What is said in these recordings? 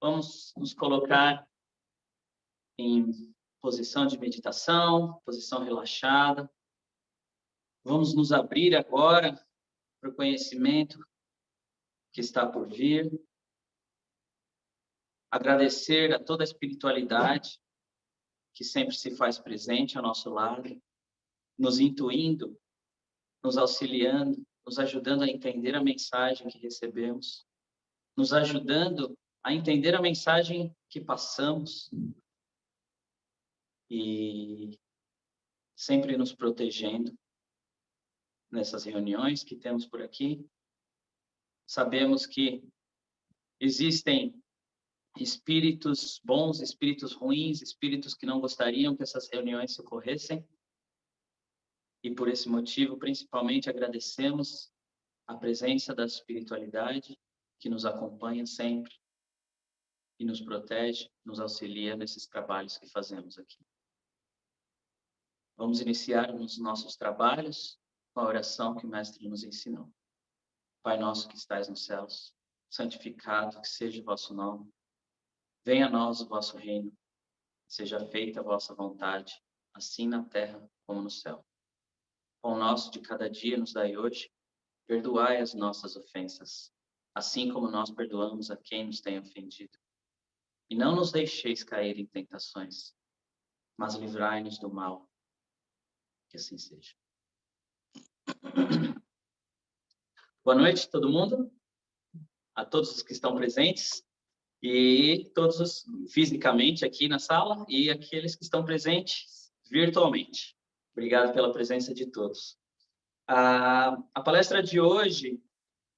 Vamos nos colocar em posição de meditação, posição relaxada. Vamos nos abrir agora para o conhecimento que está por vir. Agradecer a toda a espiritualidade que sempre se faz presente ao nosso lado, nos intuindo, nos auxiliando, nos ajudando a entender a mensagem que recebemos, nos ajudando a entender a mensagem que passamos e sempre nos protegendo nessas reuniões que temos por aqui. Sabemos que existem espíritos bons, espíritos ruins, espíritos que não gostariam que essas reuniões se ocorressem. E por esse motivo, principalmente, agradecemos a presença da espiritualidade que nos acompanha sempre e nos protege, nos auxilia nesses trabalhos que fazemos aqui. Vamos iniciar os nossos trabalhos com a oração que o Mestre nos ensinou. Pai nosso que estais nos céus, santificado que seja o vosso nome. Venha a nós o vosso reino. Seja feita a vossa vontade, assim na terra como no céu. Pão nosso de cada dia nos dai hoje. Perdoai as nossas ofensas, assim como nós perdoamos a quem nos tem ofendido. E não nos deixeis cair em tentações, mas livrai-nos do mal. Que assim seja. Boa noite, todo mundo. A todos os que estão presentes e todos os fisicamente aqui na sala e aqueles que estão presentes virtualmente. Obrigado pela presença de todos. A palestra de hoje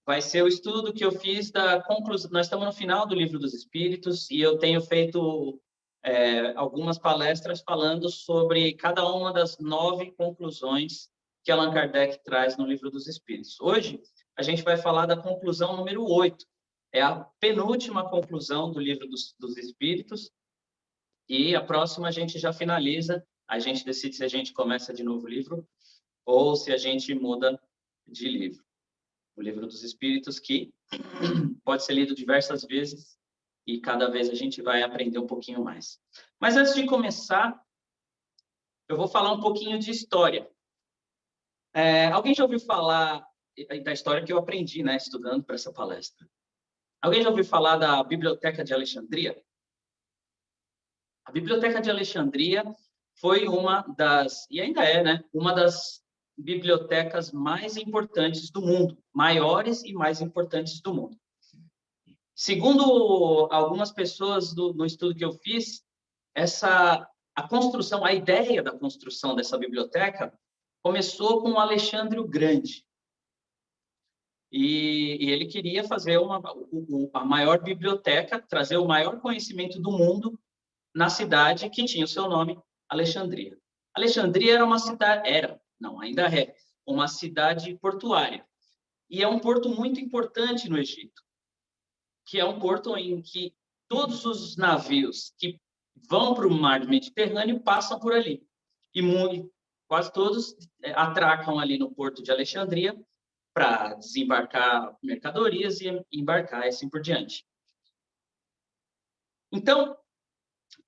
vai ser o estudo que eu fiz da conclusão. Nós estamos no final do Livro dos Espíritos e eu tenho feito algumas palestras falando sobre cada uma das 9 conclusões que Allan Kardec traz no Livro dos Espíritos. Hoje, a gente vai falar da conclusão número 8. É a penúltima conclusão do Livro dos Espíritos. E a próxima a gente já finaliza. A gente decide se a gente começa de novo o livro ou se a gente muda de livro. O Livro dos Espíritos, que pode ser lido diversas vezes e cada vez a gente vai aprender um pouquinho mais. Mas antes de começar, eu vou falar um pouquinho de história. Alguém já ouviu falar da história que eu aprendi, né, estudando para essa palestra? Alguém já ouviu falar da Biblioteca de Alexandria? A Biblioteca de Alexandria foi uma das, e ainda é, né, uma das bibliotecas mais importantes do mundo, maiores e mais importantes do mundo. Segundo algumas pessoas no estudo que eu fiz, a ideia da construção dessa biblioteca começou com Alexandre o Grande. E ele queria fazer a maior biblioteca, trazer o maior conhecimento do mundo na cidade que tinha o seu nome, Alexandria. Alexandria era uma cidade, ainda é, uma cidade portuária. E é um porto muito importante no Egito, que é um porto em que todos os navios que vão para o mar Mediterrâneo passam por ali. E quase todos atracam ali no porto de Alexandria para desembarcar mercadorias e embarcar e assim por diante. Então,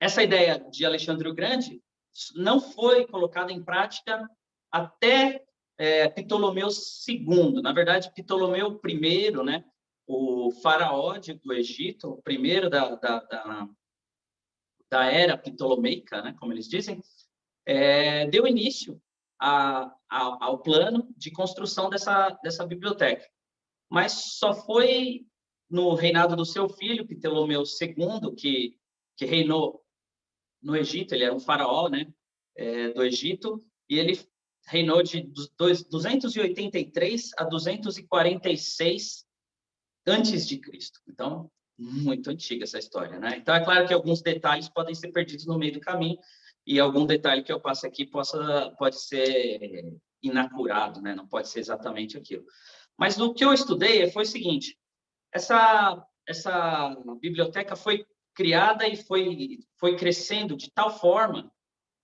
essa ideia de Alexandre o Grande não foi colocada em prática até Ptolomeu II. Na verdade, Ptolomeu I, né, o faraó do Egito, o primeiro da era ptolomeica, né, como eles dizem, deu início ao plano de construção dessa biblioteca. Mas só foi no reinado do seu filho, Ptolomeu II, que reinou no Egito. Ele era um faraó, né, do Egito, e ele reinou de 283 a 246 antes de Cristo. Então, muito antiga essa história, né? Então, é claro que alguns detalhes podem ser perdidos no meio do caminho, e algum detalhe que eu passo aqui pode ser inacurado, né? Não pode ser exatamente aquilo. Mas o que eu estudei foi o seguinte: essa biblioteca foi criada e foi crescendo de tal forma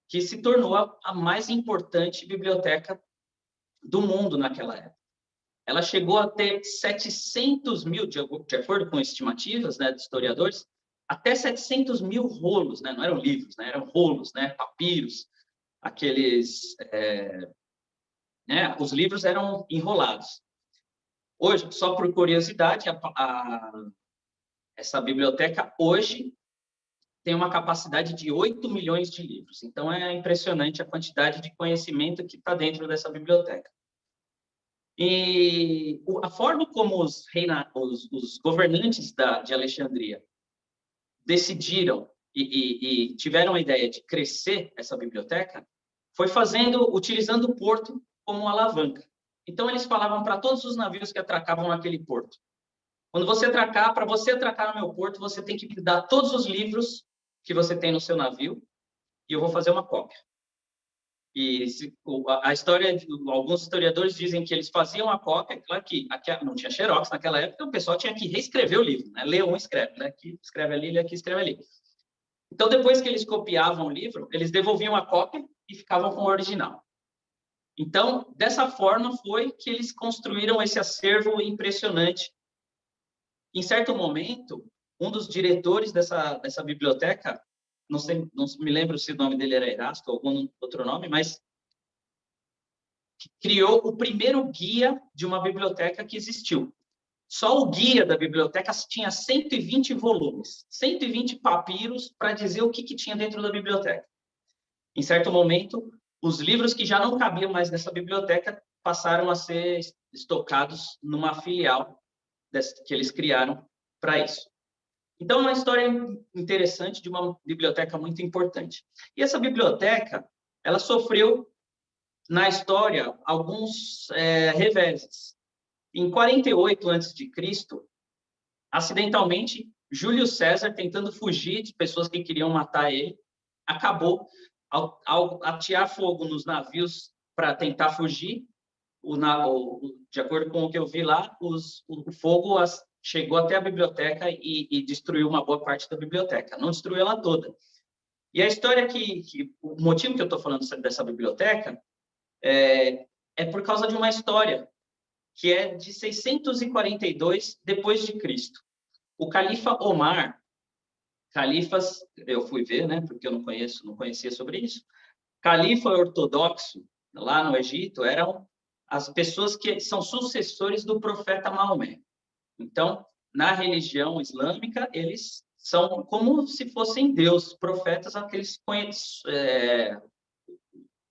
que se tornou a mais importante biblioteca do mundo naquela época. Ela chegou a ter 700 mil, de acordo com estimativas, né, de historiadores, até 700 mil rolos, né? Não eram livros, né? Eram rolos, né? Papiros, aqueles... né? Os livros eram enrolados. Hoje, só por curiosidade, essa biblioteca hoje tem uma capacidade de 8 milhões de livros. Então, é impressionante a quantidade de conhecimento que está dentro dessa biblioteca. E a forma como os governantes de Alexandria decidiram e tiveram a ideia de crescer essa biblioteca foi utilizando o porto como alavanca. Então, eles falavam para todos os navios que atracavam naquele porto: quando você atracar, para você atracar no meu porto, você tem que me dar todos os livros que você tem no seu navio e eu vou fazer uma cópia. E a história, alguns historiadores dizem que eles faziam a cópia, claro que não tinha xerox naquela época, o pessoal tinha que reescrever o livro, né? Lê um, escreve, né? Aqui escreve ali, lê aqui, escreve ali. Então, depois que eles copiavam o livro, eles devolviam a cópia e ficavam com o original. Então, dessa forma foi que eles construíram esse acervo impressionante. Em certo momento, um dos diretores dessa biblioteca, não me lembro se o nome dele era Erasto ou algum outro nome, mas criou o primeiro guia de uma biblioteca que existiu. Só o guia da biblioteca tinha 120 volumes, 120 papiros para dizer o que tinha dentro da biblioteca. Em certo momento, os livros que já não cabiam mais nessa biblioteca passaram a ser estocados numa filial que eles criaram para isso. Então, é uma história interessante de uma biblioteca muito importante. E essa biblioteca, ela sofreu, na história, alguns reveses. Em 48 a.C., acidentalmente, Júlio César, tentando fugir de pessoas que queriam matar ele, acabou, ao atear fogo nos navios para tentar fugir, de acordo com o que eu vi lá, o fogo chegou até a biblioteca e destruiu uma boa parte da biblioteca. Não destruiu ela toda. E a história o motivo que eu estou falando dessa biblioteca é por causa de uma história que é de 642 depois de Cristo. O califa Omar, califas, eu fui ver, né, porque eu não conhecia sobre isso. Califa ortodoxo lá no Egito eram as pessoas que são sucessores do profeta Maomé. Então, na religião islâmica, eles são como se fossem Deus, profetas, aqueles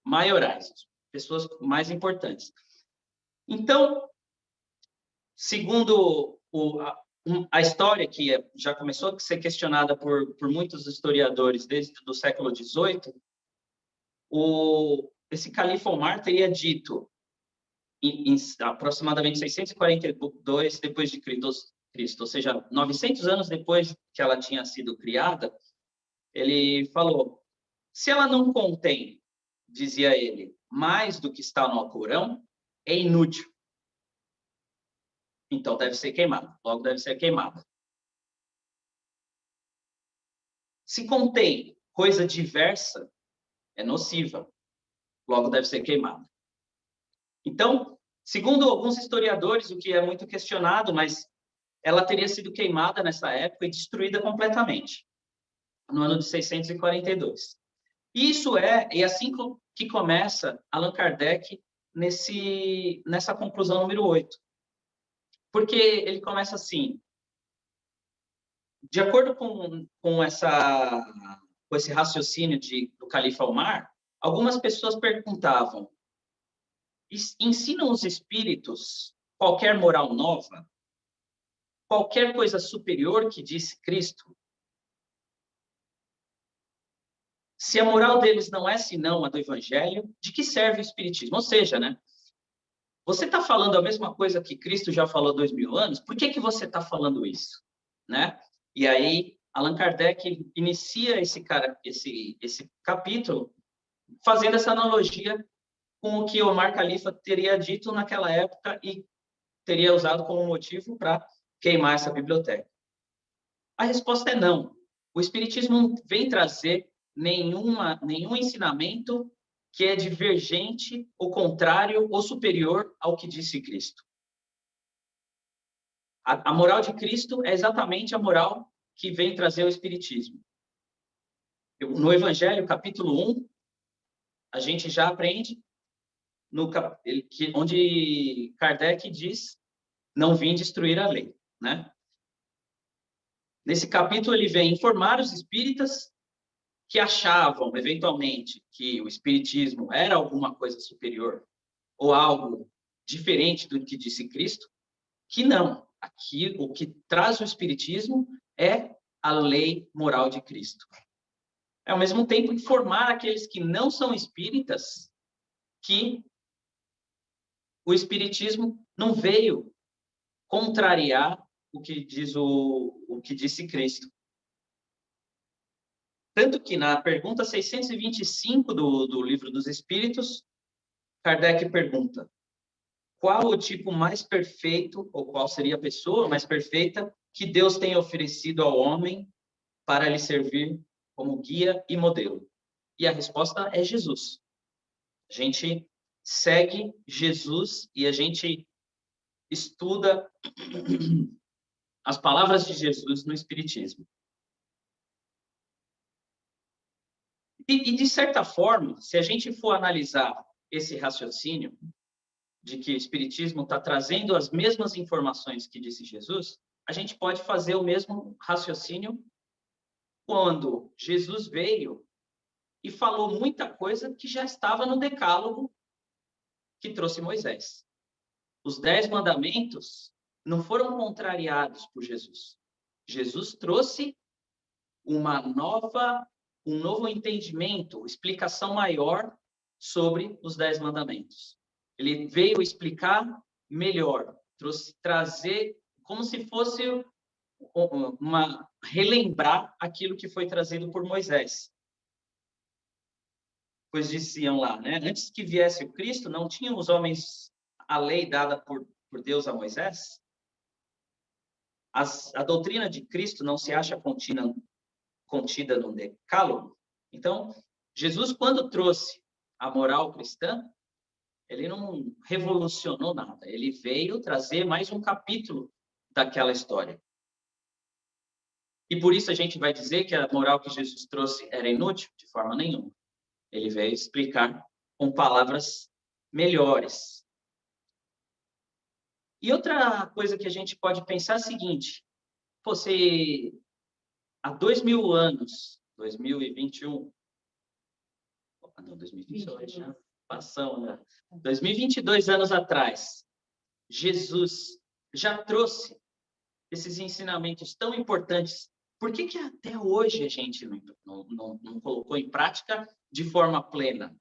maiorais, pessoas mais importantes. Então, segundo a história, que já começou a ser questionada por muitos historiadores desde o século XVIII, esse califa Omar teria dito, em aproximadamente 642 depois de Cristo, ou seja, 900 anos depois que ela tinha sido criada, ele falou: se ela não contém, dizia ele, mais do que está no Alcorão, é inútil. Então deve ser queimada, logo deve ser queimada. Se contém coisa diversa, é nociva, logo deve ser queimada. Então, segundo alguns historiadores, o que é muito questionado, mas ela teria sido queimada nessa época e destruída completamente, no ano de 642. Isso e assim que começa Allan Kardec nessa conclusão número 8. Porque ele começa assim: de acordo com esse raciocínio do califa Omar, algumas pessoas perguntavam: ensinam os espíritos qualquer moral nova? Qualquer coisa superior que disse Cristo? Se a moral deles não é senão a do Evangelho, de que serve o Espiritismo? Ou seja, né? Você está falando a mesma coisa que Cristo já falou há 2000 anos, por que você está falando isso? Né? E aí, Allan Kardec inicia esse capítulo fazendo essa analogia com o que Omar Khalifa teria dito naquela época e teria usado como motivo para queimar essa biblioteca. A resposta é não. O Espiritismo não vem trazer nenhum ensinamento que é divergente, ou contrário, ou superior ao que disse Cristo. A moral de Cristo é exatamente a moral que vem trazer o Espiritismo. No Evangelho, capítulo 1, a gente já aprende onde Kardec diz: não vim destruir a lei, né? Nesse capítulo, ele vem informar os espíritas que achavam, eventualmente, que o Espiritismo era alguma coisa superior ou algo diferente do que disse Cristo, que não. Aqui, o que traz o Espiritismo é a lei moral de Cristo. Ao mesmo tempo, informar aqueles que não são espíritas que o Espiritismo não veio contrariar o que diz o que disse Cristo. Tanto que na pergunta 625 do Livro dos Espíritos, Kardec pergunta: qual o tipo mais perfeito, ou qual seria a pessoa mais perfeita que Deus tem oferecido ao homem para lhe servir como guia e modelo? E a resposta é Jesus. A gente segue Jesus e a gente estuda as palavras de Jesus no Espiritismo. E, de certa forma, se a gente for analisar esse raciocínio de que o Espiritismo está trazendo as mesmas informações que disse Jesus, a gente pode fazer o mesmo raciocínio quando Jesus veio e falou muita coisa que já estava no decálogo que trouxe Moisés. Os 10 mandamentos não foram contrariados por Jesus. Jesus trouxe um novo entendimento, explicação maior sobre os 10 mandamentos. Ele veio explicar melhor, trazer como se fosse relembrar aquilo que foi trazido por Moisés. Pois diziam lá, né? Antes que viesse o Cristo, não tinham os homens a lei dada por Deus a Moisés? A doutrina de Cristo não se acha contida no decálogo? Então, Jesus, quando trouxe a moral cristã, ele não revolucionou nada. Ele veio trazer mais um capítulo daquela história. E por isso a gente vai dizer que a moral que Jesus trouxe era inútil? De forma nenhuma. Ele veio explicar com palavras melhores. E outra coisa que a gente pode pensar é a seguinte: você, há 2000 anos, 2021, não, 2022, já passamos, né? 2022 anos atrás, Jesus já trouxe esses ensinamentos tão importantes. Por que até hoje a gente não colocou em prática de forma plena?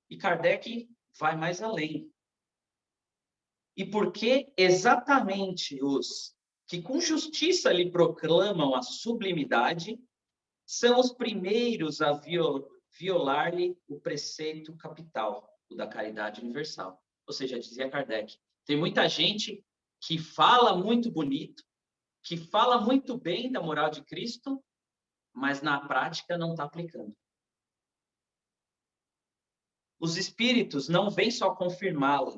E Kardec vai mais além. E por que exatamente os que com justiça lhe proclamam a sublimidade são os primeiros a violar-lhe o preceito capital, o da caridade universal? Ou seja, dizia Kardec, tem muita gente que fala muito bonito, que fala muito bem da moral de Cristo, mas na prática não está aplicando. Os espíritos não vêm só confirmá-la,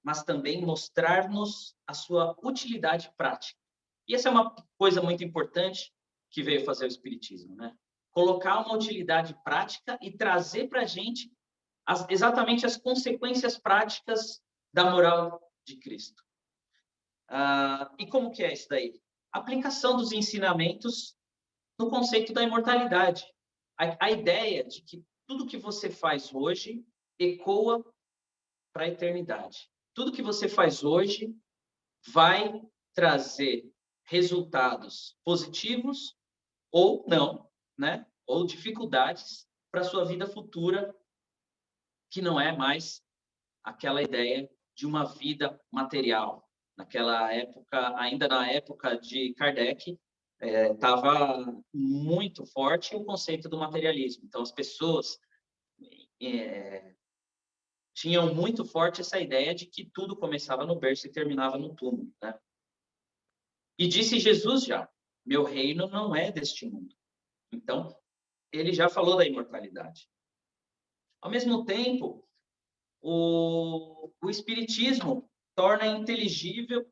mas também mostrar-nos a sua utilidade prática. E essa é uma coisa muito importante que veio fazer o Espiritismo, né? Colocar uma utilidade prática e trazer para a gente exatamente as consequências práticas da moral de Cristo. E como que é isso daí? Aplicação dos ensinamentos no conceito da imortalidade. A ideia de que tudo que você faz hoje ecoa para a eternidade. Tudo que você faz hoje vai trazer resultados positivos ou não, né? Ou dificuldades para a sua vida futura, que não é mais aquela ideia de uma vida material. Naquela época, ainda na época de Kardec, estava muito forte o conceito do materialismo. Então, as pessoas tinham muito forte essa ideia de que tudo começava no berço e terminava no túmulo, né? E disse Jesus já, meu reino não é deste mundo. Então, ele já falou da imortalidade. Ao mesmo tempo, o Espiritismo torna inteligível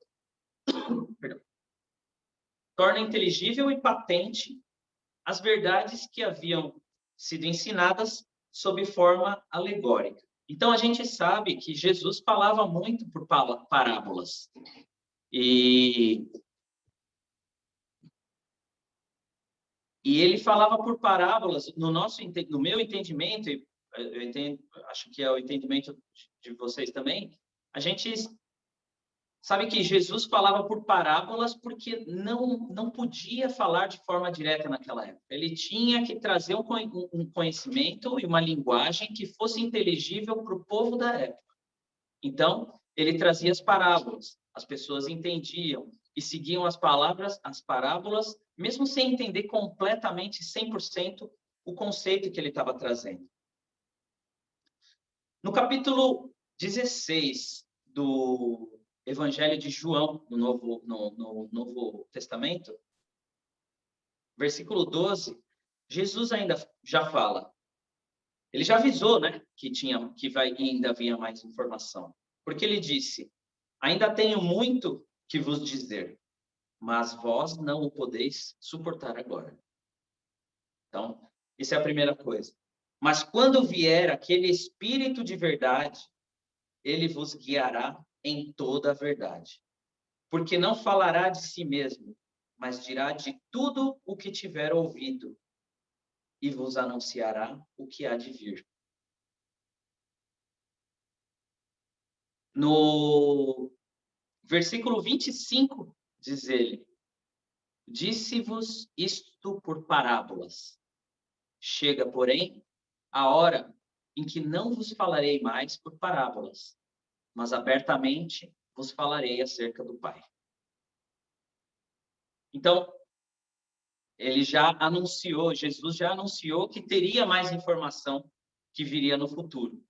torna inteligível e patente as verdades que haviam sido ensinadas sob forma alegórica. Então, a gente sabe que Jesus falava muito por parábolas. E ele falava por parábolas, no meu entendimento, eu entendo, acho que é o entendimento de vocês também, a gente sabe que Jesus falava por parábolas porque não podia falar de forma direta naquela época. Ele tinha que trazer um conhecimento e uma linguagem que fosse inteligível para o povo da época. Então, ele trazia as parábolas, as pessoas entendiam e seguiam as parábolas, mesmo sem entender completamente, 100%, o conceito que ele estava trazendo. No capítulo 16 do Evangelho de João, no Novo Testamento, versículo 12, Jesus ainda já fala. Ele já avisou, né, ainda havia mais informação. Porque ele disse: ainda tenho muito que vos dizer, mas vós não o podeis suportar agora. Então, essa é a primeira coisa. Mas quando vier aquele Espírito de verdade, ele vos guiará em toda a verdade. Porque não falará de si mesmo, mas dirá de tudo o que tiver ouvido e vos anunciará o que há de vir. No versículo 25, diz ele: disse-vos isto por parábolas. Chega, porém, a hora em que não vos falarei mais por parábolas, mas abertamente vos falarei acerca do Pai. Então, Jesus já anunciou que teria mais informação que viria no futuro.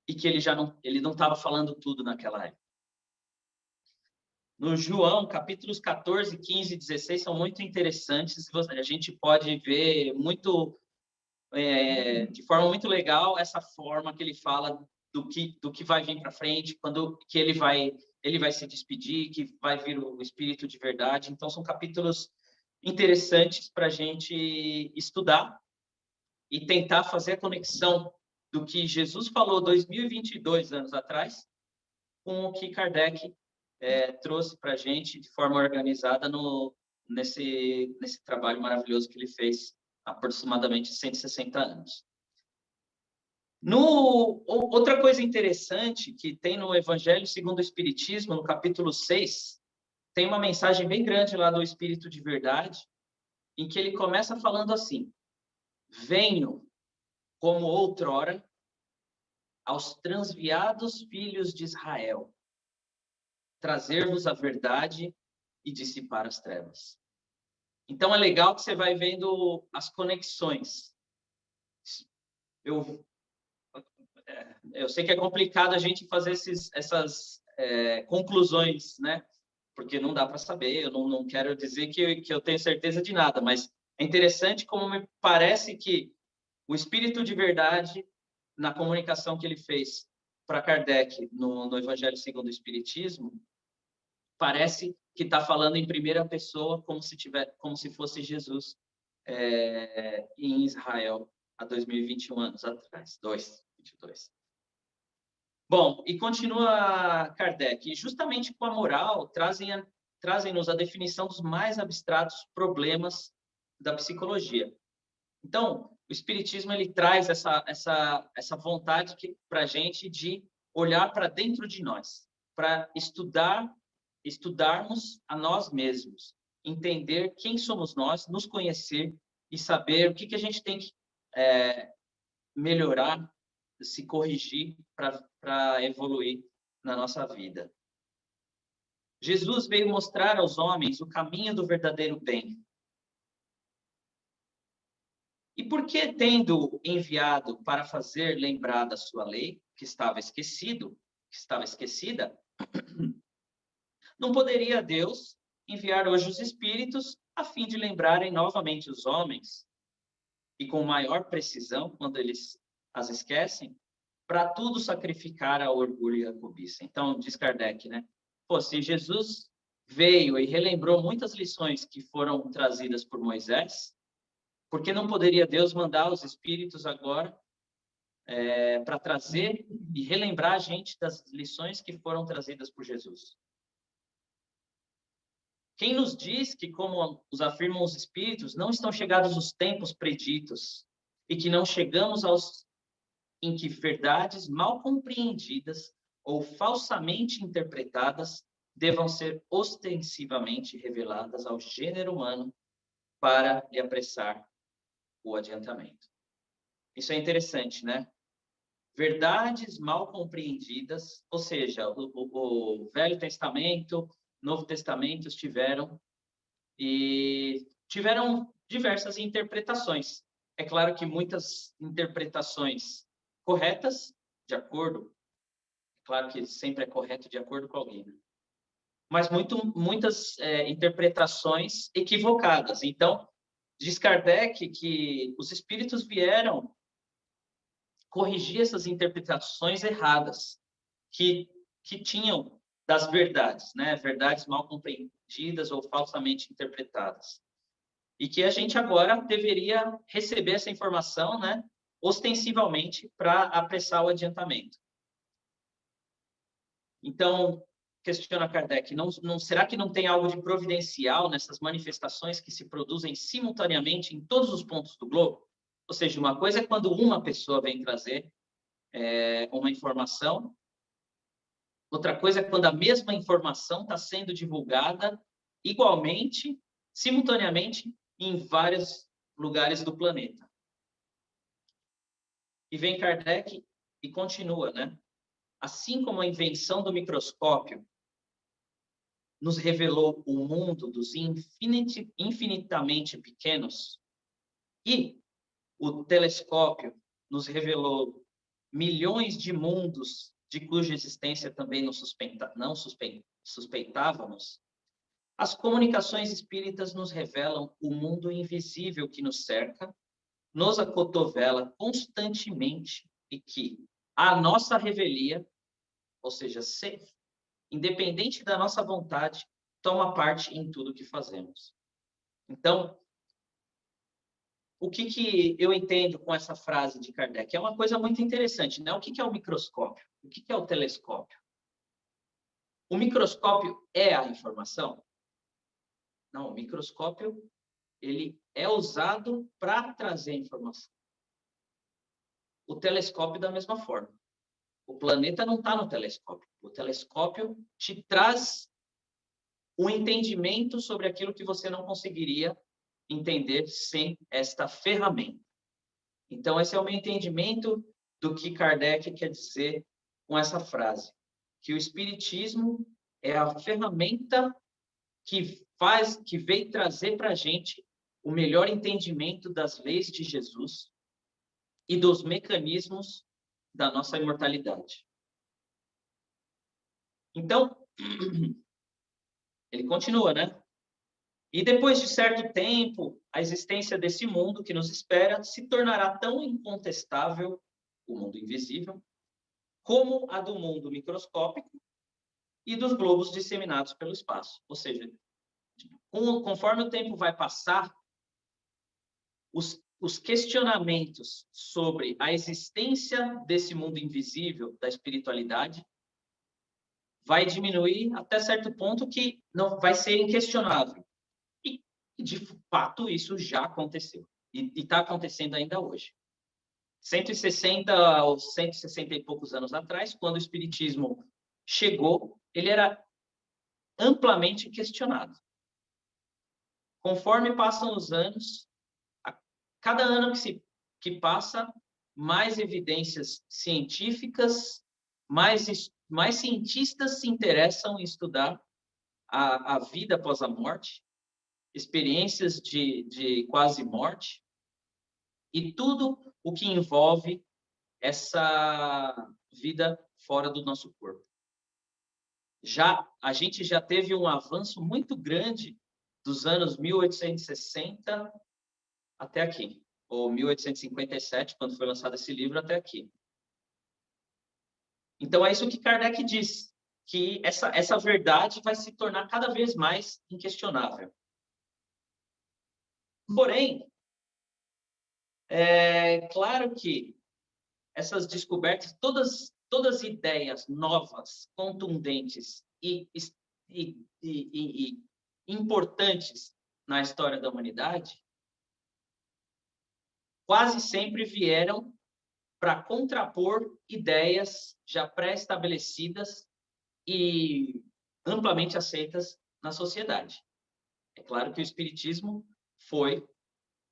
E que ele não estava falando tudo naquela época. No João, capítulos 14, 15 e 16 são muito interessantes. A gente pode ver de forma muito legal essa forma que ele fala do que vai vir para frente, quando que ele vai se despedir, que vai vir o Espírito de verdade. Então, são capítulos interessantes para a gente estudar e tentar fazer a conexão do que Jesus falou 2022 anos atrás com o que Kardec trouxe para a gente de forma organizada nesse trabalho maravilhoso que ele fez há aproximadamente 160 anos. Outra coisa interessante que tem no Evangelho segundo o Espiritismo, no capítulo 6, tem uma mensagem bem grande lá do Espírito de Verdade, em que ele começa falando assim: venho, como outrora, aos transviados filhos de Israel, trazer-vos a verdade e dissipar as trevas. Então, é legal que você vai vendo as conexões. Eu sei que é complicado a gente fazer essas conclusões, né? Porque não dá para saber, eu não quero dizer que eu tenho certeza de nada, mas é interessante como me parece que o Espírito de Verdade, na comunicação que ele fez para Kardec no Evangelho segundo o Espiritismo, parece que está falando em primeira pessoa, como se fosse Jesus em Israel há 2021 anos atrás, 22. Bom, e continua Kardec, e justamente com a moral trazem-nos a definição dos mais abstratos problemas da psicologia. Então, o Espiritismo ele traz essa vontade para a gente de olhar para dentro de nós, para estudarmos a nós mesmos, entender quem somos nós, nos conhecer e saber o que a gente tem que melhorar, se corrigir para evoluir na nossa vida. Jesus veio mostrar aos homens o caminho do verdadeiro bem. E por que, tendo enviado para fazer lembrar da sua lei, que estava esquecida, não poderia Deus enviar hoje os Espíritos a fim de lembrarem novamente os homens, e com maior precisão, quando eles as esquecem, para tudo sacrificar ao orgulho e à cobiça? Então, diz Kardec, né? Pô, se Jesus veio e relembrou muitas lições que foram trazidas por Moisés, por que não poderia Deus mandar os Espíritos agora para trazer e relembrar a gente das lições que foram trazidas por Jesus? Quem nos diz que, como os afirmam os Espíritos, não estão chegados os tempos preditos e que não chegamos aos em que verdades mal compreendidas ou falsamente interpretadas devam ser ostensivamente reveladas ao gênero humano para lhe apressar o adiantamento. Isso é interessante, né? Verdades mal compreendidas, ou seja, o Velho Testamento, Novo Testamento tiveram diversas interpretações. É claro que muitas interpretações corretas, de acordo, é claro que sempre é correto de acordo com alguém, né? Mas muitas interpretações equivocadas. Então, diz Kardec que os espíritos vieram corrigir essas interpretações erradas que tinham das verdades, né? Verdades mal compreendidas ou falsamente interpretadas. E que a gente agora deveria receber essa informação, né? Ostensivamente para apressar o adiantamento. Então, questiona Kardec, será que não tem algo de providencial nessas manifestações que se produzem simultaneamente em todos os pontos do globo? Ou seja, uma coisa é quando uma pessoa vem trazer uma informação, outra coisa é quando a mesma informação está sendo divulgada igualmente, simultaneamente, em vários lugares do planeta. E vem Kardec e continua, né? Assim como a invenção do microscópio nos revelou o mundo dos infinitamente pequenos e o telescópio nos revelou milhões de mundos de cuja existência também não suspeitávamos, as comunicações espíritas nos revelam o mundo invisível que nos cerca, nos acotovela constantemente e que a nossa revelia, ou seja, independente da nossa vontade, toma parte em tudo que fazemos. Então, o que eu entendo com essa frase de Kardec? É uma coisa muito interessante, né? O que é o microscópio? O que é o telescópio? O microscópio é a informação? Não, o microscópio ele é usado para trazer informação. O telescópio da mesma forma. O planeta não está no telescópio. O telescópio te traz um entendimento sobre aquilo que você não conseguiria entender sem esta ferramenta. Então, esse é o meu entendimento do que Kardec quer dizer com essa frase, que o Espiritismo é a ferramenta que veio trazer para a gente o melhor entendimento das leis de Jesus e dos mecanismos da nossa imortalidade. Então, ele continua, né? E depois de certo tempo, a existência desse mundo que nos espera se tornará tão incontestável, o mundo invisível, como a do mundo microscópico e dos globos disseminados pelo espaço. Ou seja, conforme o tempo vai passar, os questionamentos sobre a existência desse mundo invisível, da espiritualidade, vai diminuir até certo ponto que não vai ser inquestionável. E, de fato, isso já aconteceu. E está acontecendo ainda hoje. 160 ou 160 e poucos anos atrás, quando o Espiritismo chegou, ele era amplamente questionado. Conforme passam os anos, cada ano que passa, mais evidências científicas, mais cientistas se interessam em estudar a vida após a morte, experiências de quase morte, e tudo o que envolve essa vida fora do nosso corpo. A gente já teve um avanço muito grande dos anos 1860 até aqui, ou 1857, quando foi lançado esse livro, até aqui. Então, é isso que Kardec diz. que essa verdade vai se tornar cada vez mais inquestionável. Porém, é claro que essas descobertas, todas ideias novas, contundentes e importantes na história da humanidade, quase sempre vieram para contrapor ideias já pré-estabelecidas e amplamente aceitas na sociedade. É claro que o espiritismo foi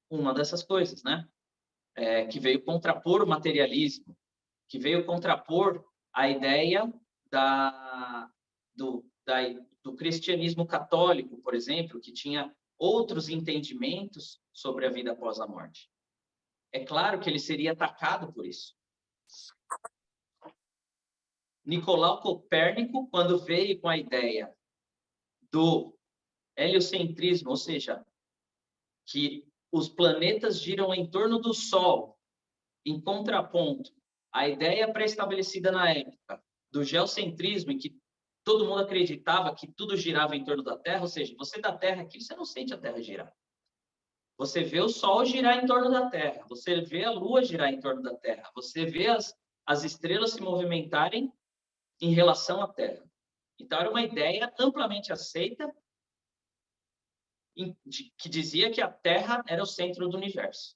uma dessas coisas, né? Que veio contrapor o materialismo, que veio contrapor a ideia do cristianismo católico, por exemplo, que tinha outros entendimentos sobre a vida após a morte. É claro que ele seria atacado por isso. Nicolau Copérnico, quando veio com a ideia do heliocentrismo, ou seja, que os planetas giram em torno do Sol, em contraponto à ideia pré-estabelecida na época do geocentrismo, em que todo mundo acreditava que tudo girava em torno da Terra, ou seja, você da Terra aqui, você não sente a Terra girar. Você vê o Sol girar em torno da Terra, você vê a Lua girar em torno da Terra, você vê as estrelas se movimentarem em relação à Terra. Então, era uma ideia amplamente aceita que dizia que a Terra era o centro do universo.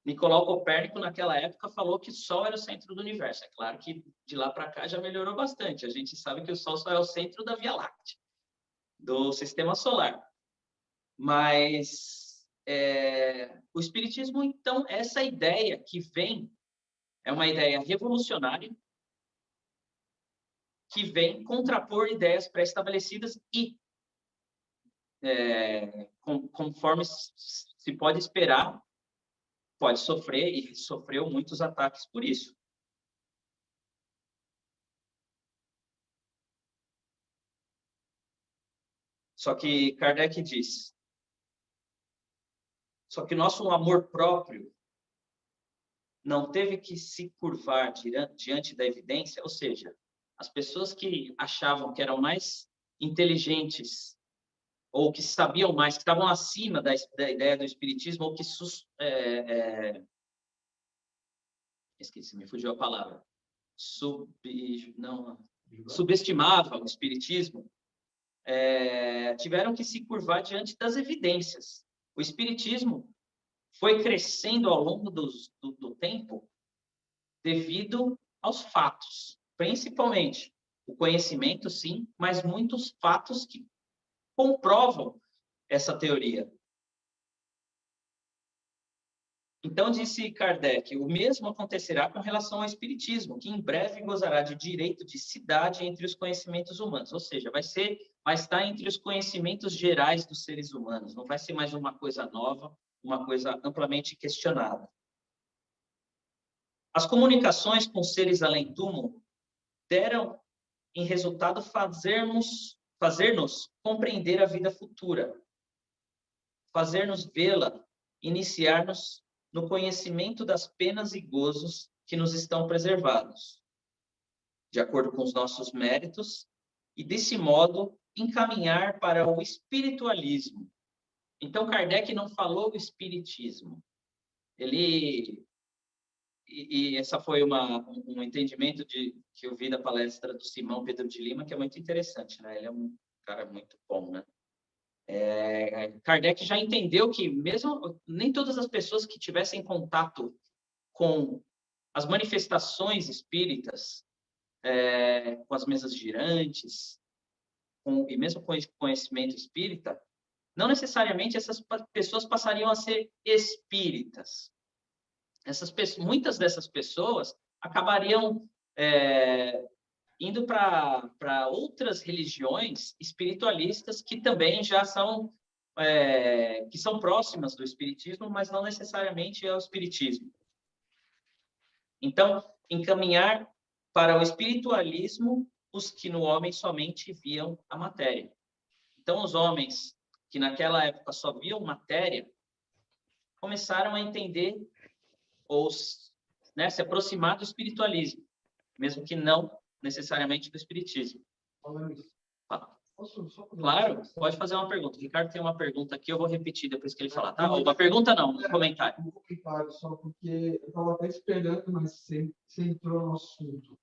Nicolau Copérnico, naquela época, falou que o Sol era o centro do universo. É claro que de lá para cá já melhorou bastante. A gente sabe que o Sol só é o centro da Via Láctea, do Sistema Solar. Mas o Espiritismo, então, essa ideia que vem, é uma ideia revolucionária, que vem contrapor ideias pré-estabelecidas e conforme se pode esperar, pode sofrer e sofreu muitos ataques por isso. Só que Kardec diz, só que nosso amor próprio não teve que se curvar diante da evidência, ou seja, as pessoas que achavam que eram mais inteligentes ou que sabiam mais, que estavam acima da ideia do espiritismo, ou que esqueci, me fugiu a palavra, subestimavam o espiritismo, tiveram que se curvar diante das evidências. O espiritismo foi crescendo ao longo do tempo devido aos fatos, principalmente o conhecimento, sim, mas muitos fatos que comprovam essa teoria. Então, disse Kardec, o mesmo acontecerá com relação ao espiritismo, que em breve gozará de direito de cidade entre os conhecimentos humanos, ou seja, vai estar entre os conhecimentos gerais dos seres humanos, não vai ser mais uma coisa nova, uma coisa amplamente questionada. As comunicações com seres além-túmulo deram em resultado fazer-nos compreender a vida futura, fazer-nos vê-la, iniciar-nos no conhecimento das penas e gozos que nos estão preservados, de acordo com os nossos méritos, e desse modo encaminhar para o espiritualismo. Então, Kardec não falou do espiritismo. Essa foi um entendimento que eu vi da palestra do Simão Pedro de Lima, que é muito interessante, né? Ele é um cara muito bom, né? Kardec já entendeu que mesmo nem todas as pessoas que tivessem contato com as manifestações espíritas, com as mesas girantes, e mesmo com esse conhecimento espírita, não necessariamente essas pessoas passariam a ser espíritas. Muitas dessas pessoas acabariam indo para outras religiões espiritualistas que também já são que são próximas do espiritismo, mas não necessariamente ao espiritismo. Então, encaminhar para o espiritualismo os que no homem somente viam a matéria. Então, os homens que naquela época só viam matéria começaram a entender ou se aproximar do espiritualismo, mesmo que não necessariamente do espiritismo. Posso só Claro, pode fazer uma pergunta. O Ricardo tem uma pergunta aqui, eu vou repetir depois que ele falar, tá? Uma pergunta não, um comentário. Um comentário só, porque eu estava até esperando, mas você entrou no assunto.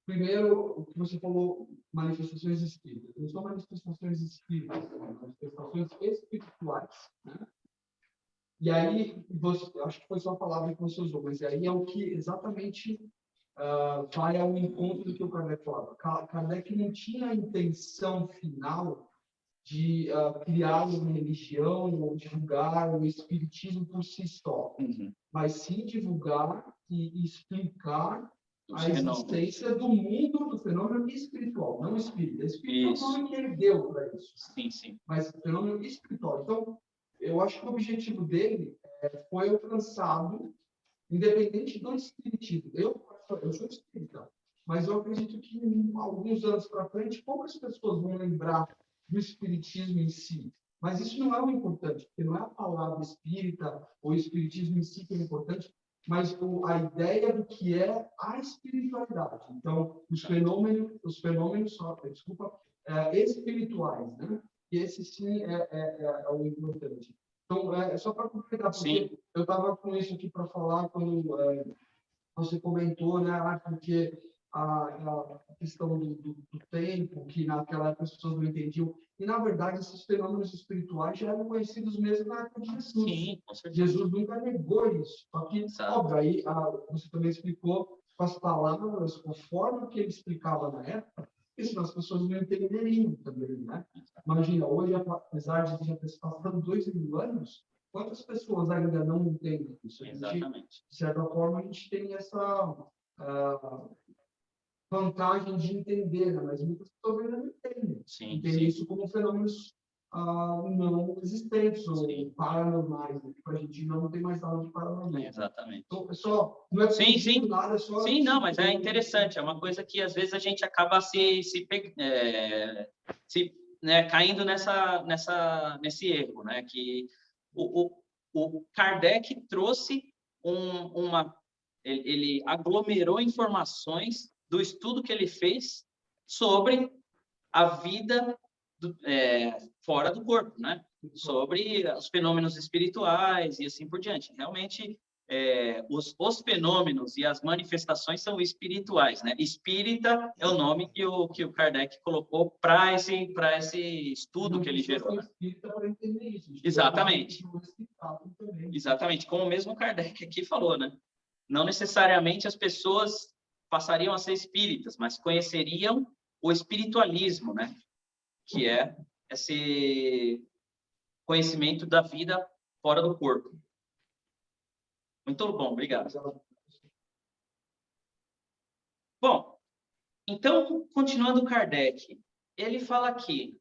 Primeiro, o que você falou, manifestações espíritas. Não são manifestações espíritas, são manifestações espirituais, né? E aí, acho que foi só a palavra que você usou, mas aí é o que exatamente vai ao encontro do que o Kardec falava. Kardec não tinha a intenção final de criar uma religião ou divulgar o espiritismo por si só, mas sim divulgar e explicar a existência do mundo do fenômeno espiritual, não espírita. Espírita é o nome que ele deu para isso. Sim, sim. Mas fenômeno espiritual. Então, eu acho que o objetivo dele foi alcançado, independente do espiritismo. Eu sou espírita, mas eu acredito que alguns anos para frente, poucas pessoas vão lembrar do espiritismo em si. Mas isso não é o importante, porque não é a palavra espírita ou o espiritismo em si que é importante, mas a ideia do que é a espiritualidade. Então, os fenômenos espirituais, né? E esse sim é o importante. Então, só para completar, porque eu estava com isso aqui para falar quando você comentou, né? Porque a questão do tempo, que naquela época as pessoas não entendiam. E, na verdade, esses fenômenos espirituais já eram conhecidos mesmo na época de Jesus. Sim, com certeza. Jesus nunca negou isso. Só que, óbvio, aí você também explicou com as palavras, com a forma que ele explicava na época, porque senão as pessoas não entenderiam também, né? Imagina, hoje, apesar de já ter se passado 2.000 anos, quantas pessoas ainda não entendem isso? Exatamente. De certa forma, a gente tem essa vantagem de entender, né? Mas muitas pessoas ainda não entendem. Entendem isso como fenômenos não existentes ou paranormais. Né? Para a gente não tem mais nada de paranormal. Exatamente. Então, não é nada, é só... Sim, não, mas é interessante. É uma coisa que, às vezes, a gente acaba caindo nesse erro, né? Que o Kardec trouxe ele aglomerou informações do estudo que ele fez sobre a vida fora do corpo, né? Sobre os fenômenos espirituais e assim por diante. Realmente, os fenômenos e as manifestações são espirituais, né? Espírita é o nome que o Kardec colocou para esse estudo que ele gerou. Né? Exatamente. Exatamente, como o mesmo Kardec aqui falou, né? Não necessariamente as pessoas passariam a ser espíritas, mas conheceriam o espiritualismo, né? Que é esse conhecimento da vida fora do corpo. Muito bom, obrigado. Bom, então, continuando Kardec, ele fala aqui,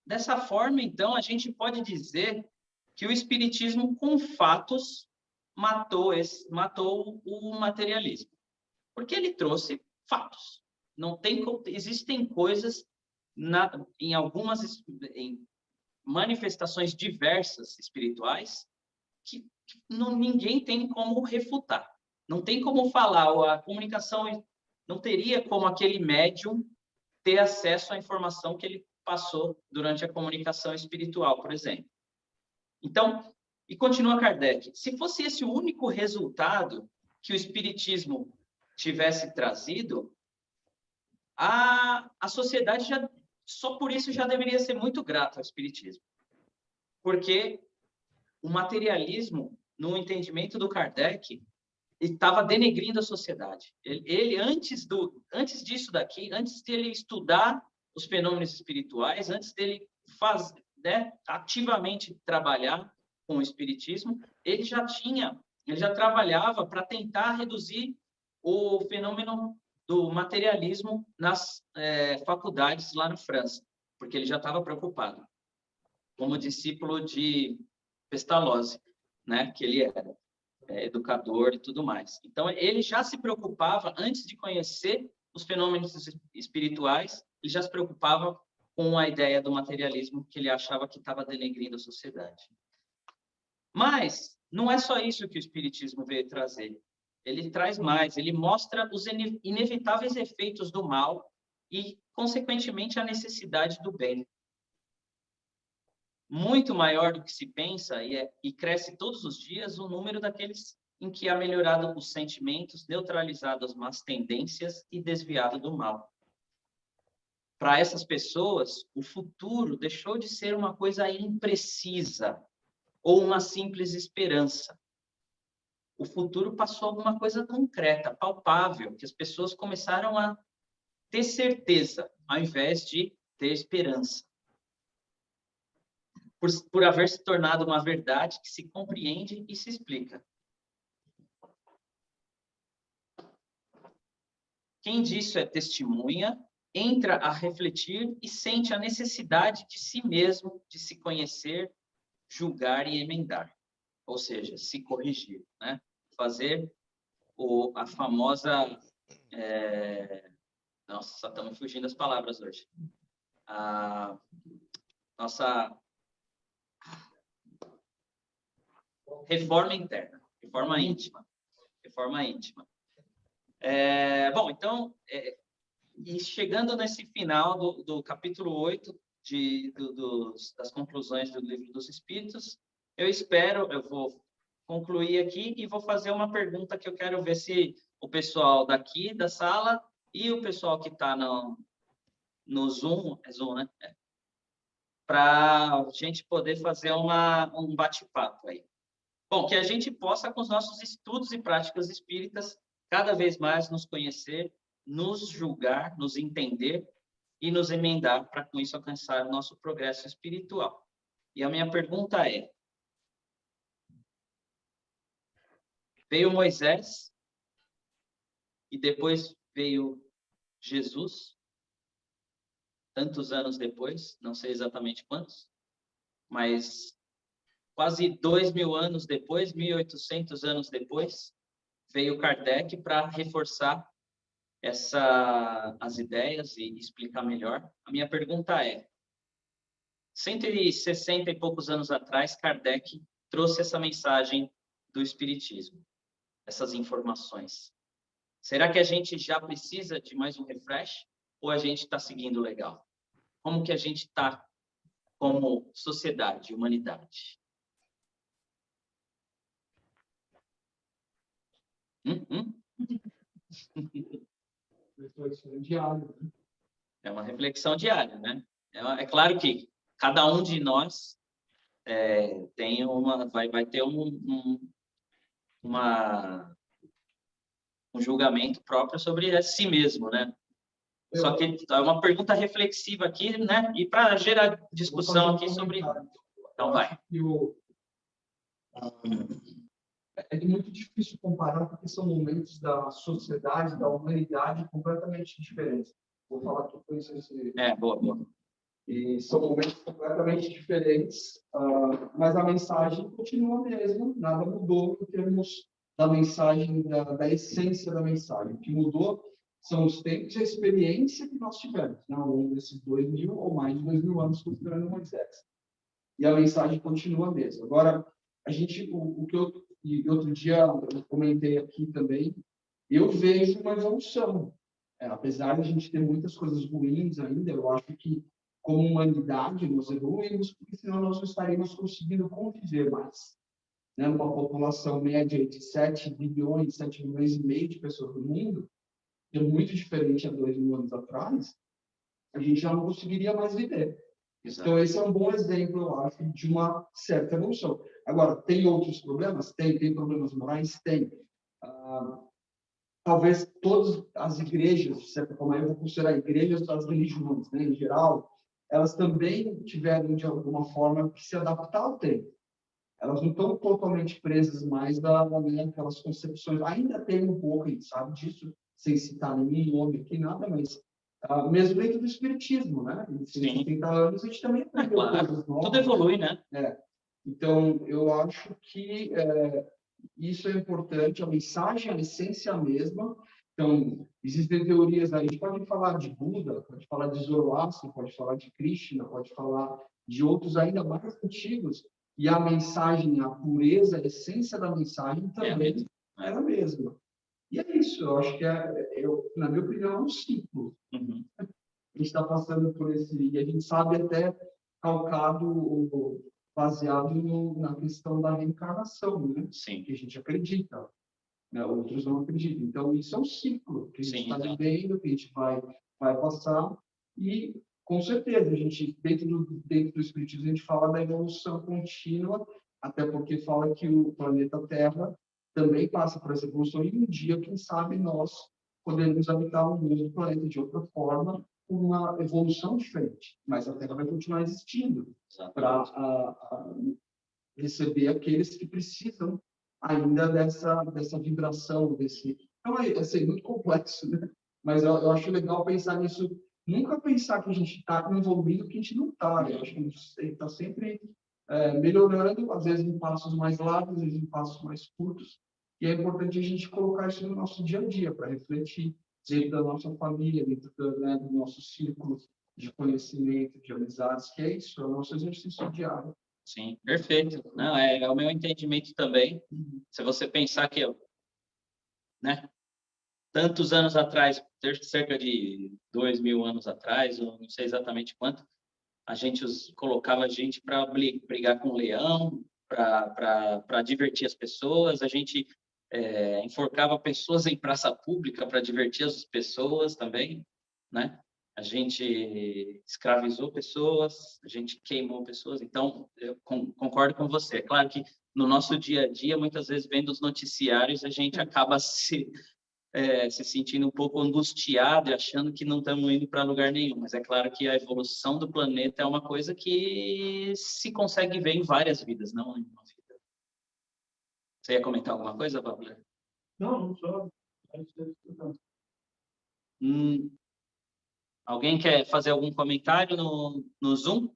dessa forma, então, a gente pode dizer que o espiritismo, com fatos, matou o materialismo. Porque ele trouxe fatos. Existem coisas em manifestações diversas espirituais que ninguém tem como refutar. Não tem como falar, a comunicação não teria como aquele médium ter acesso à informação que ele passou durante a comunicação espiritual, por exemplo. Então, e continua Kardec, se fosse esse o único resultado que o espiritismo tivesse trazido, a sociedade só por isso já deveria ser muito grata ao espiritismo. Porque o materialismo, no entendimento do Kardec, estava denegrindo a sociedade. Ele antes disso daqui, antes dele estudar os fenômenos espirituais, antes dele ativamente trabalhar com o espiritismo, ele já trabalhava para tentar reduzir o fenômeno do materialismo nas faculdades lá na França, porque ele já estava preocupado, como discípulo de Pestalozzi, né, que ele era educador e tudo mais. Então, ele já se preocupava, antes de conhecer os fenômenos espirituais, ele já se preocupava com a ideia do materialismo, que ele achava que estava denegrindo a sociedade. Mas não é só isso que o espiritismo veio trazer. ele traz mais, ele mostra os inevitáveis efeitos do mal e, consequentemente, a necessidade do bem. Muito maior do que se pensa e cresce todos os dias o número daqueles em que há melhorado os sentimentos, neutralizado as más tendências e desviado do mal. Para essas pessoas, o futuro deixou de ser uma coisa imprecisa ou uma simples esperança. O futuro passou a alguma coisa concreta, palpável, que as pessoas começaram a ter certeza, ao invés de ter esperança. Por haver se tornado uma verdade que se compreende e se explica. Quem disso é testemunha, entra a refletir e sente a necessidade de si mesmo, de se conhecer, julgar e emendar. Ou seja, se corrigir, né? Fazer a famosa... Nossa, só estamos fugindo das palavras hoje. A nossa reforma interna, reforma íntima. Reforma íntima. Bom, então, e chegando nesse final do capítulo 8 das conclusões do Livro dos Espíritos, eu vou concluir aqui e vou fazer uma pergunta que eu quero ver se o pessoal daqui da sala e o pessoal que está no Zoom, é Zoom, né? Para a gente poder fazer um bate-papo aí. Bom, que a gente possa, com os nossos estudos e práticas espíritas, cada vez mais nos conhecer, nos julgar, nos entender e nos emendar para, com isso, alcançar o nosso progresso espiritual. E a minha pergunta é: veio Moisés e depois veio Jesus, tantos anos depois, não sei exatamente quantos, mas quase 2.000 anos depois, 1.800 anos depois, veio Kardec para reforçar as ideias e explicar melhor. A minha pergunta é: 160 e poucos anos atrás, Kardec trouxe essa mensagem do Espiritismo, essas informações. Será que a gente já precisa de mais um refresh ou a gente está seguindo legal? Como que a gente está como sociedade, humanidade? Reflexão diária. É uma reflexão diária, né? É claro que cada um de nós vai ter um julgamento próprio sobre si mesmo, né? Só que é uma pergunta reflexiva aqui, né? E para gerar discussão aqui sobre... Então, vai. É muito difícil comparar, porque são momentos da sociedade, da humanidade completamente diferentes. Vou falar que eu conheço esse... boa. E são momentos completamente diferentes, mas a mensagem continua a mesma, nada mudou em termos da mensagem, da essência da mensagem. O que mudou são os tempos e a experiência que nós tivemos, né, ao longo desses 2.000 ou mais de 2.000 anos considerando Moisés. E a mensagem continua a mesma. Agora, o que outro dia eu comentei aqui também, eu vejo uma evolução. Apesar de a gente ter muitas coisas ruins ainda, eu acho que, como humanidade, nós evoluímos, porque senão nós não estaríamos conseguindo conviver mais. Né? Uma população média de 7 bilhões, 7 milhões e meio de pessoas no mundo, que é muito diferente há 2.000 anos atrás, a gente já não conseguiria mais viver. Exato. Então, esse é um bom exemplo, eu acho, de uma certa evolução. Agora, tem outros problemas? Tem problemas morais? Tem. Talvez todas as igrejas, de certa forma, eu vou considerar igrejas das religiões, né, em geral, elas também tiveram, de alguma forma, que se adaptar ao tempo. Elas não estão totalmente presas mais daquelas concepções. Ainda tem um pouco, a gente sabe disso, sem citar nenhum nome aqui, nada, mas mesmo dentro do espiritismo, né? Em 170 anos, a gente também aprendeu coisas novas. Tudo evolui, né? Então, eu acho que isso é importante, a mensagem, a essência é a mesma. Então, existem teorias aí, a gente pode falar de Buda, pode falar de Zoroastro, pode falar de Krishna, pode falar de outros ainda mais antigos, e a mensagem, a pureza, a essência da mensagem também era a mesma. E é isso, eu acho que, na minha opinião, é um ciclo. Uhum. A gente está passando por esse... E a gente sabe até calcado, baseado na questão da reencarnação, né? Sim. Que a gente acredita, né? Outros não acreditam. Então, isso é um ciclo que a gente está vivendo, que a gente vai passar. E, com certeza, a gente, dentro do Espiritismo, a gente fala da evolução contínua, até porque fala que o planeta Terra também passa por essa evolução, e um dia, quem sabe, nós podemos habitar o mesmo planeta de outra forma, com uma evolução diferente, mas a Terra vai continuar existindo para receber aqueles que precisam ainda dessa vibração, desse... Então, é assim, muito complexo, né? Mas eu acho legal pensar nisso, nunca pensar que a gente está envolvido, que a gente não está. Eu acho que a gente está sempre melhorando, às vezes em passos mais largos, às vezes em passos mais curtos, e é importante a gente colocar isso no nosso dia a dia, para refletir dentro da nossa família, dentro do nosso círculo de conhecimento, de amizades, que é isso, é o nosso exercício diário. Sim, perfeito. Não, é o meu entendimento também. Se você pensar que, né, tantos anos atrás, cerca de 2.000 anos atrás, ou não sei exatamente quanto, a gente colocava a gente para brigar com o leão, para divertir as pessoas, a gente enforcava pessoas em praça pública para divertir as pessoas também, né? A gente escravizou pessoas, a gente queimou pessoas. Então, eu concordo com você. É claro que no nosso dia a dia, muitas vezes, vendo os noticiários, a gente acaba se sentindo um pouco angustiado e achando que não estamos indo para lugar nenhum. Mas é claro que a evolução do planeta é uma coisa que se consegue ver em várias vidas, não em uma vida. Você ia comentar alguma coisa, Babler? Não só. Alguém quer fazer algum comentário no Zoom?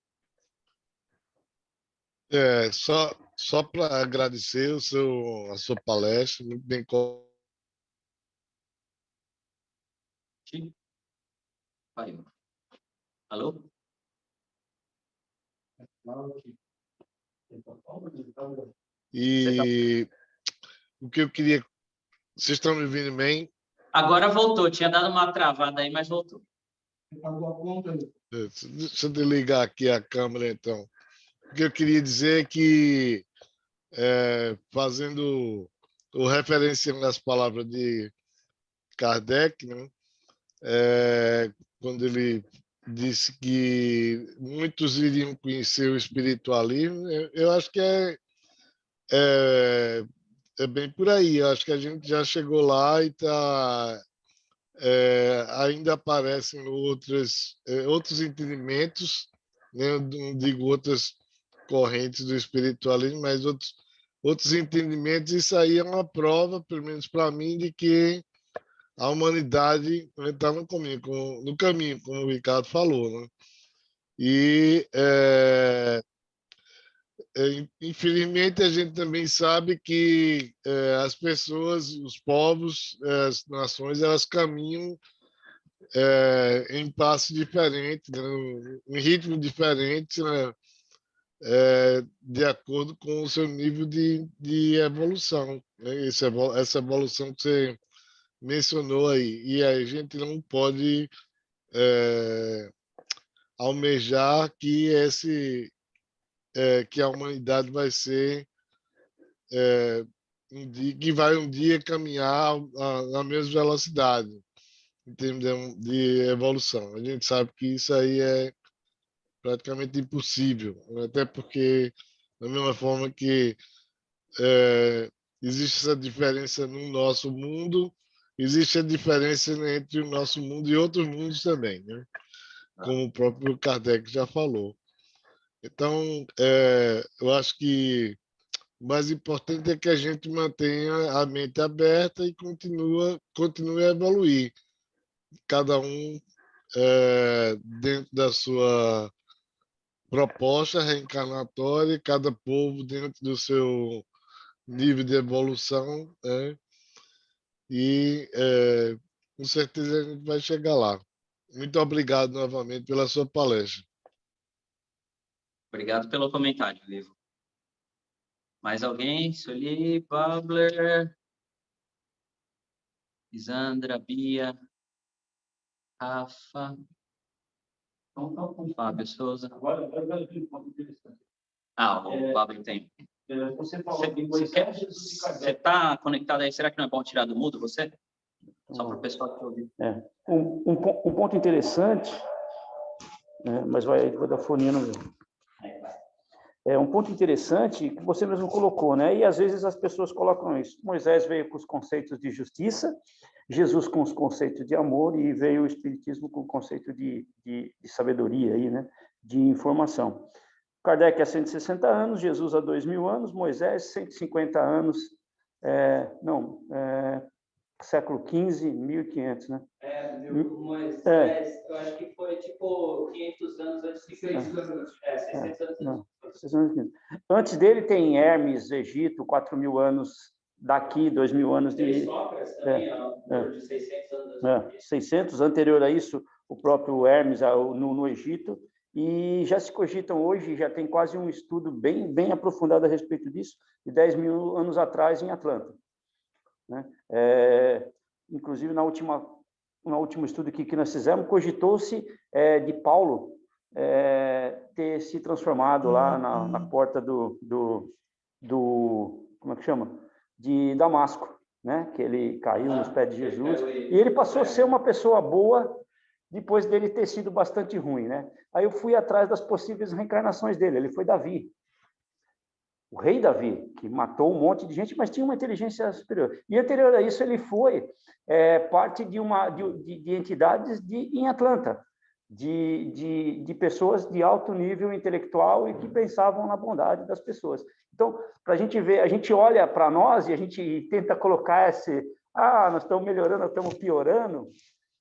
Só para agradecer a sua palestra, muito bem. Alô? E o que eu queria... Vocês estão me ouvindo bem? Agora voltou. Tinha dado uma travada aí, mas voltou. Deixa eu desligar aqui a câmera, então. O que eu queria dizer é que, fazendo o referenciando as palavras de Kardec, né? Quando ele disse que muitos iriam conhecer o espiritualismo, eu acho que é bem por aí. Eu acho que a gente já chegou lá e ainda aparecem outros entendimentos, né? Eu não digo outras correntes do espiritualismo, mas outros entendimentos. Isso aí é uma prova, pelo menos para mim, de que a humanidade está no caminho, como o Ricardo falou, né? E, infelizmente, a gente também sabe que as pessoas, os povos, as nações, elas caminham em passos diferentes, né? Em ritmo diferente, né? De acordo com o seu nível de evolução, né? Essa evolução que você mencionou aí. E a gente não pode almejar que a humanidade vai ser que vai um dia caminhar na mesma velocidade em termos de evolução. A gente sabe que isso aí é praticamente impossível, até porque da mesma forma que existe essa diferença no nosso mundo, existe a diferença entre o nosso mundo e outros mundos também, né? Como o próprio Kardec já falou. Então, eu acho que o mais importante é que a gente mantenha a mente aberta e continue a evoluir. Cada um dentro da sua proposta reencarnatória, cada povo dentro do seu nível de evolução, né? E com certeza a gente vai chegar lá. Muito obrigado novamente pela sua palestra. Obrigado pelo comentário, Ivo. Mais alguém? Sueli, Babler? Lisandra, Bia, Rafa, Fábio Souza. Agora tem um ponto interessante. O Fábio tem. Você Você está conectado aí? Será que não é bom tirar do mudo você? Só para o pessoal que ouvir. Um ponto interessante, mas vou dar foninho no meu. Um ponto interessante que você mesmo colocou, né? E às vezes as pessoas colocam isso. Moisés veio com os conceitos de justiça, Jesus com os conceitos de amor e veio o Espiritismo com o conceito de sabedoria, aí, né? De informação. Kardec há 160 anos, Jesus há 2.000 anos, Moisés 150 anos, século XV, 1500, né? Moisés, eu acho que foi tipo 500 anos antes de Cristo. 600 anos antes. Antes dele tem Hermes, Egito, 4.000 anos daqui, 2.000 anos de... Sócrates também, de 600 anos antes. 600, anterior a isso, o próprio Hermes no Egito, e já se cogitam hoje, já tem quase um estudo bem aprofundado a respeito disso, de 10.000 anos atrás em Atlanta. Né? Inclusive, no último estudo que nós fizemos, cogitou-se de Paulo ter se transformado lá na porta do como é que chama? De Damasco, né? Que ele caiu nos pés de Jesus, e ele passou a ser uma pessoa boa depois dele ter sido bastante ruim, né? Aí eu fui atrás das possíveis reencarnações dele, ele foi Davi. O rei Davi, que matou um monte de gente, mas tinha uma inteligência superior. E anterior a isso, ele foi parte de entidades em Atlanta, de pessoas de alto nível intelectual e que pensavam na bondade das pessoas. Então, para a gente ver, a gente olha para nós e a gente tenta colocar nós estamos melhorando, nós estamos piorando.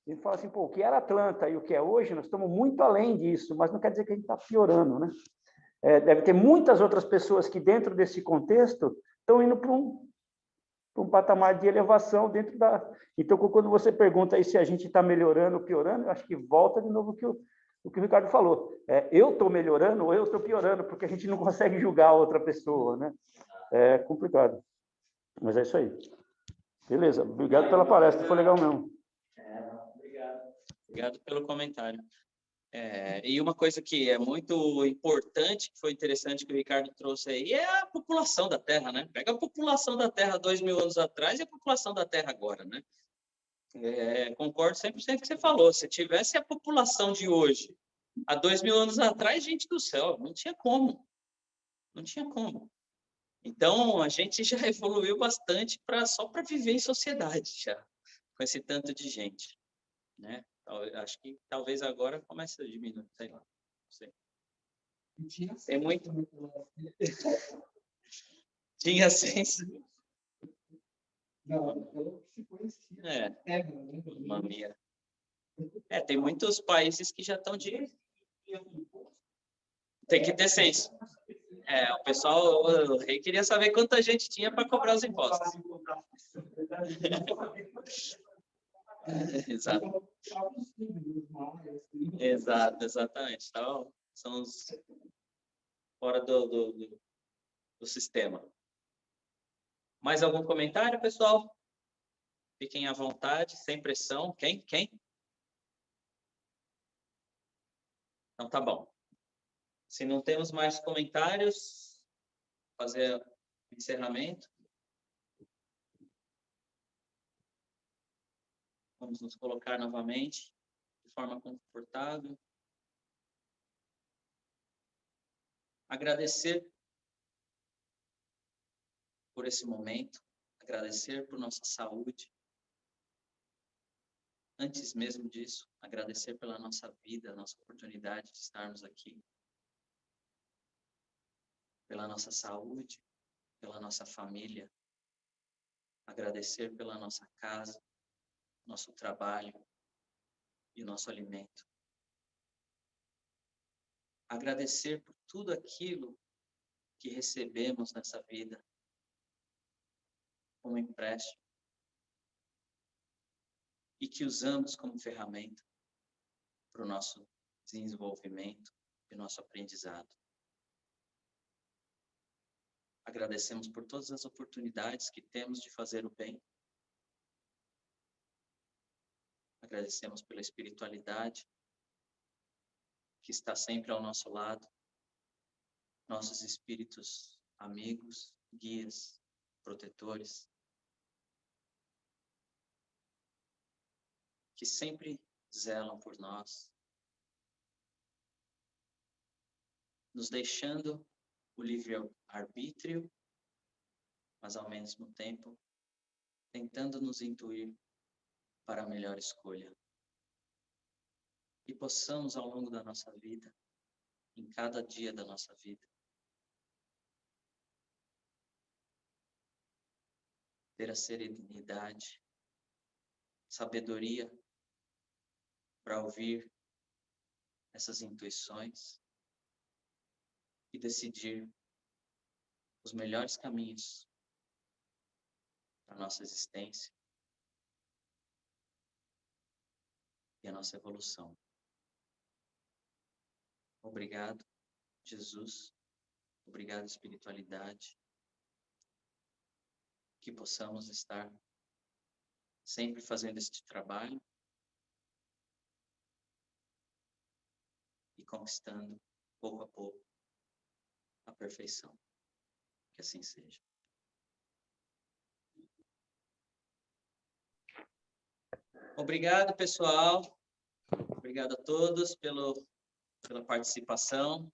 A gente fala assim, o que era Atlanta e o que é hoje, nós estamos muito além disso, mas não quer dizer que a gente está piorando, né? Deve ter muitas outras pessoas que, dentro desse contexto, estão indo para um patamar de elevação dentro da... Então, quando você pergunta aí se a gente está melhorando ou piorando, eu acho que volta de novo o que o Ricardo falou. Eu estou melhorando ou eu estou piorando, porque a gente não consegue julgar a outra pessoa, né? É complicado. Mas é isso aí. Beleza. Obrigado pela palestra, foi legal mesmo. Obrigado pelo comentário. E uma coisa que é muito importante, que foi interessante que o Ricardo trouxe aí, é a população da Terra, né? Pega a população da Terra 2.000 anos atrás e a população da Terra agora, né? Concordo 100% com o que você falou. Se tivesse a população de hoje, há 2.000 anos atrás, gente do céu, não tinha como. Não tinha como. Então, a gente já evoluiu bastante só para viver em sociedade, já, com esse tanto de gente, né? Acho que talvez agora comece a diminuir, sei lá, não sei. Tem muito. Tinha senso. Não, se conhecia. Mamia. Tem muitos países que já estão de. Tem que ter senso. O rei queria saber quanta gente tinha para cobrar os impostos. Exato. Exatamente. Então, são os fora do sistema. Mais algum comentário, pessoal? Fiquem à vontade, sem pressão. Quem? Então, tá bom. Se não temos mais comentários, fazer o encerramento. Vamos nos colocar novamente de forma confortável. Agradecer por esse momento, agradecer por nossa saúde. Antes mesmo disso, agradecer pela nossa vida, nossa oportunidade de estarmos aqui. Pela nossa saúde, pela nossa família. Agradecer pela nossa casa, nosso trabalho e nosso alimento. Agradecer por tudo aquilo que recebemos nessa vida como empréstimo e que usamos como ferramenta para o nosso desenvolvimento e nosso aprendizado. Agradecemos por todas as oportunidades que temos de fazer o bem agradecemos pela espiritualidade que está sempre ao nosso lado, nossos espíritos amigos, guias, protetores, que sempre zelam por nós, nos deixando o livre-arbítrio, mas ao mesmo tempo tentando nos intuir para a melhor escolha. E possamos, ao longo da nossa vida, em cada dia da nossa vida, ter a serenidade, sabedoria para ouvir essas intuições e decidir os melhores caminhos para a nossa existência e a nossa evolução. Obrigado, Jesus. Obrigado, espiritualidade. Que possamos estar sempre fazendo este trabalho e conquistando, pouco a pouco, a perfeição. Que assim seja. Obrigado, pessoal. Obrigado a todos pela participação.